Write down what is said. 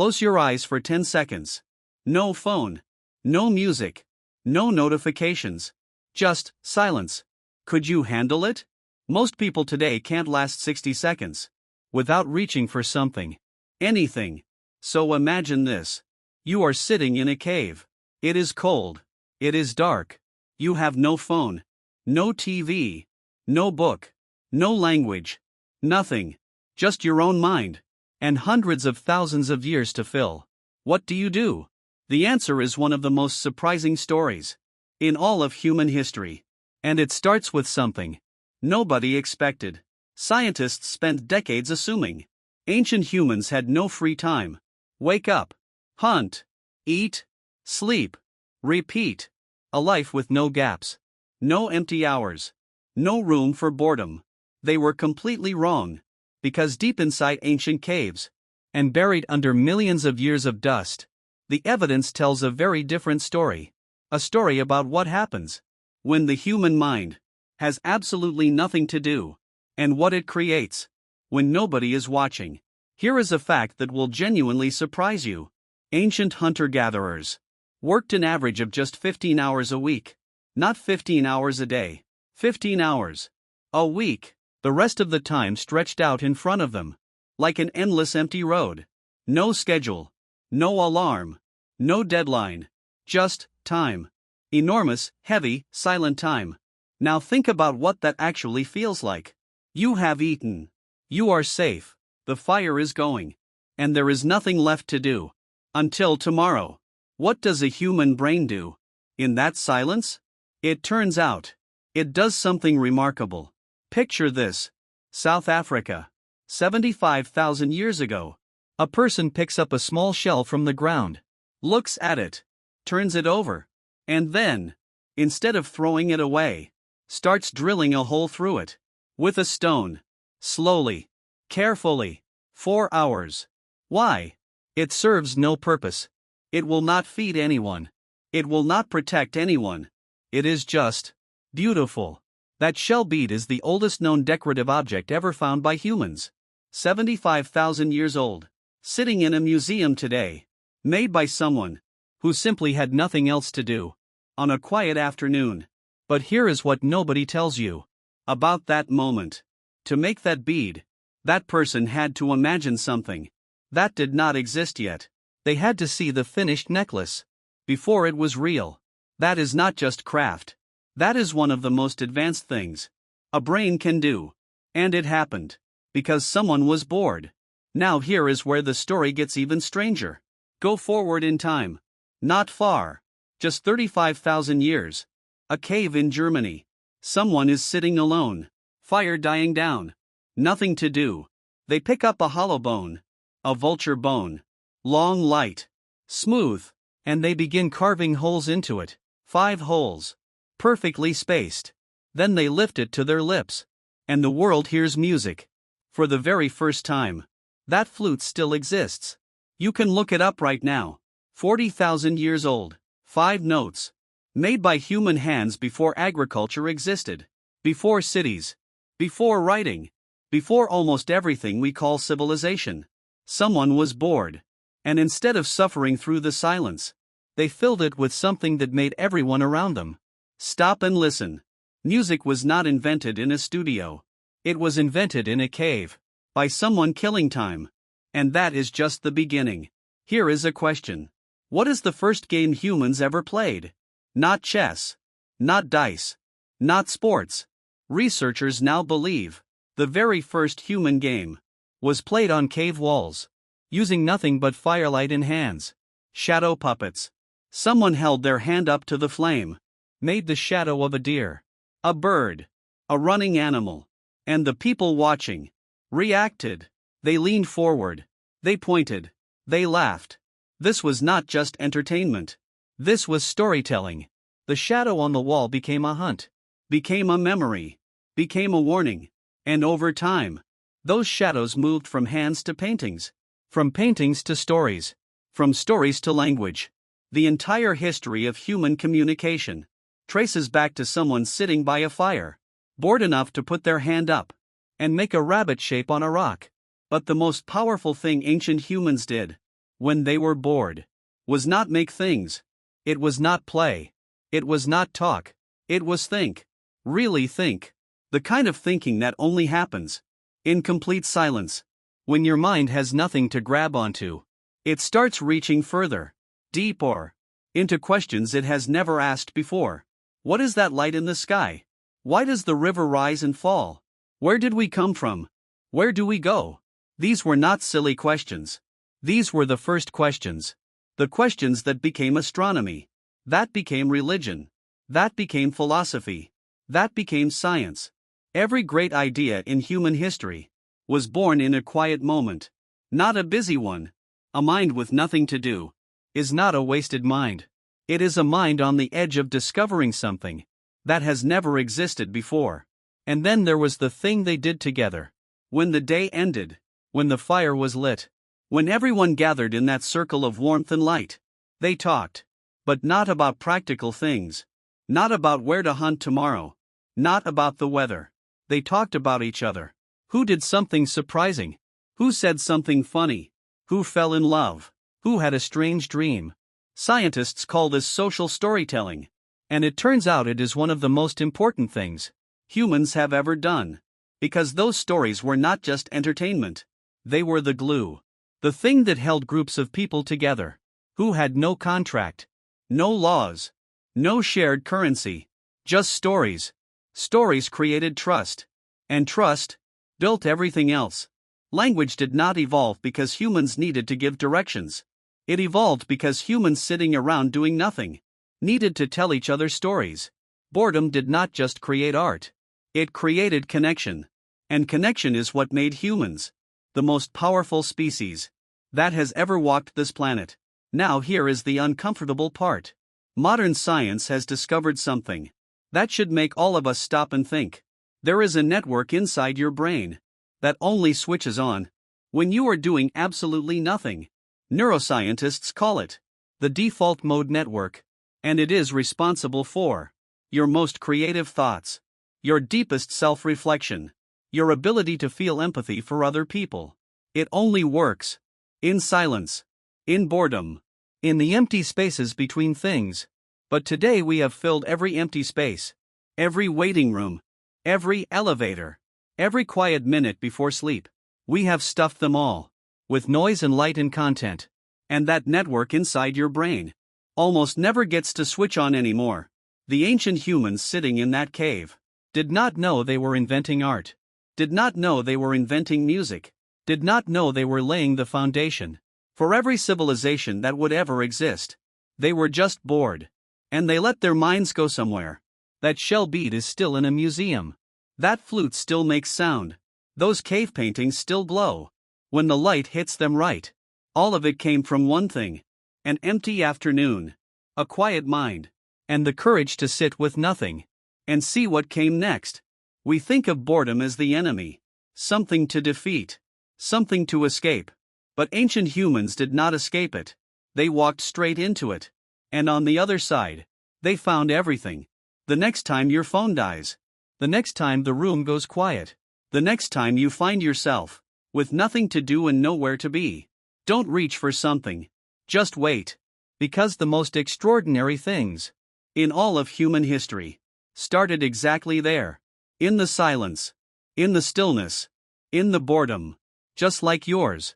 Close your eyes for 10 seconds. No phone. No music. No notifications. Just silence. Could you handle it? Most people today can't last 60 seconds without reaching for something. Anything. So imagine this. You are sitting in a cave. It is cold. It is dark. You have no phone. No TV. No book. No language. Nothing. Just your own mind. And hundreds of thousands of years to fill. What do? The answer is one of the most surprising stories in all of human history. And it starts with something nobody expected. Scientists spent decades assuming ancient humans had no free time. Wake up, hunt, eat, sleep, repeat. A life with no gaps. No empty hours. No room for boredom. They were completely wrong. Because deep inside ancient caves, and buried under millions of years of dust, the evidence tells a very different story. A story about what happens when the human mind has absolutely nothing to do, and what it creates when nobody is watching. Here is a fact that will genuinely surprise you. Ancient hunter-gatherers worked an average of just 15 hours a week. Not 15 hours a day. 15 hours a week. The rest of the time stretched out in front of them, like an endless empty road. No schedule. No alarm. No deadline. Just time. Enormous, heavy, silent time. Now think about what that actually feels like. You have eaten. You are safe. The fire is going. And there is nothing left to do. Until tomorrow. What does a human brain do in that silence? It turns out, it does something remarkable. Picture this. South Africa. 75,000 years ago. A person picks up a small shell from the ground, looks at it, turns it over, and then, instead of throwing it away, starts drilling a hole through it with a stone. Slowly, carefully, 4 hours. Why? It serves no purpose. It will not feed anyone. It will not protect anyone. It is just beautiful. That shell bead is the oldest known decorative object ever found by humans. 75,000 years old. Sitting in a museum today. Made by someone who simply had nothing else to do on a quiet afternoon. But here is what nobody tells you about that moment. To make that bead, that person had to imagine something that did not exist yet. They had to see the finished necklace before it was real. That is not just craft. That is one of the most advanced things a brain can do. And it happened because someone was bored. Now here is where the story gets even stranger. Go forward in time. Not far. Just 35,000 years. A cave in Germany. Someone is sitting alone. Fire dying down. Nothing to do. They pick up a hollow bone. A vulture bone. Long, light. Smooth. And they begin carving holes into it. 5 holes. Perfectly spaced. Then they lift it to their lips. And the world hears music. For the very first time. That flute still exists. You can look it up right now. 40,000 years old. 5 notes. Made by human hands before agriculture existed. Before cities. Before writing. Before almost everything we call civilization. Someone was bored. And instead of suffering through the silence, they filled it with something that made everyone around them stop and listen. Music was not invented in a studio. It was invented in a cave. By someone killing time. And that is just the beginning. Here is a question. What is the first game humans ever played? Not chess. Not dice. Not sports. Researchers now believe the very first human game was played on cave walls, using nothing but firelight in hands. Shadow puppets. Someone held their hand up to the flame, made the shadow of a deer, a bird, a running animal, and the people watching reacted. They leaned forward. They pointed. They laughed. This was not just entertainment. This was storytelling. The shadow on the wall became a hunt, became a memory, became a warning. And over time, those shadows moved from hands to paintings, from paintings to stories, from stories to language. The entire history of human communication traces back to someone sitting by a fire, bored enough to put their hand up and make a rabbit shape on a rock. But the most powerful thing ancient humans did when they were bored, was not make things. It was not play. It was not talk. It was think. Really think. The kind of thinking that only happens in complete silence. When your mind has nothing to grab onto, it starts reaching further, deeper, into questions it has never asked before. What is that light in the sky? Why does the river rise and fall? Where did we come from? Where do we go? These were not silly questions. These were the first questions. The questions that became astronomy. That became religion. That became philosophy. That became science. Every great idea in human history was born in a quiet moment. Not a busy one. A mind with nothing to do is not a wasted mind. It is a mind on the edge of discovering something that has never existed before. And then there was the thing they did together. When the day ended, when the fire was lit, when everyone gathered in that circle of warmth and light, they talked. But not about practical things. Not about where to hunt tomorrow. Not about the weather. They talked about each other. Who did something surprising? Who said something funny? Who fell in love? Who had a strange dream? Scientists call this social storytelling. And it turns out it is one of the most important things humans have ever done. Because those stories were not just entertainment. They were the glue. The thing that held groups of people together. Who had no contract. No laws. No shared currency. Just stories. Stories created trust. And trust built everything else. Language did not evolve because humans needed to give directions. It evolved because humans sitting around doing nothing needed to tell each other stories. Boredom did not just create art. It created connection. And connection is what made humans the most powerful species that has ever walked this planet. Now here is the uncomfortable part. Modern science has discovered something that should make all of us stop and think. There is a network inside your brain that only switches on when you are doing absolutely nothing. Neuroscientists call it the default mode network, and it is responsible for your most creative thoughts, your deepest self-reflection, your ability to feel empathy for other people. It only works in silence, in boredom, in the empty spaces between things. But today we have filled every empty space, every waiting room, every elevator, every quiet minute before sleep. We have stuffed them all with noise and light and content. And that network inside your brain almost never gets to switch on anymore. The ancient humans sitting in that cave did not know they were inventing art, did not know they were inventing music, did not know they were laying the foundation for every civilization that would ever exist. They were just bored. And they let their minds go somewhere. That shell bead is still in a museum. That flute still makes sound. Those cave paintings still glow. When the light hits them right. All of it came from one thing. An empty afternoon. A quiet mind. And the courage to sit with nothing. And see what came next. We think of boredom as the enemy. Something to defeat. Something to escape. But ancient humans did not escape it. They walked straight into it. And on the other side, they found everything. The next time your phone dies. The next time the room goes quiet. The next time you find yourself with nothing to do and nowhere to be. Don't reach for something. Just wait. Because the most extraordinary things in all of human history started exactly there. In the silence. In the stillness. In the boredom. Just like yours.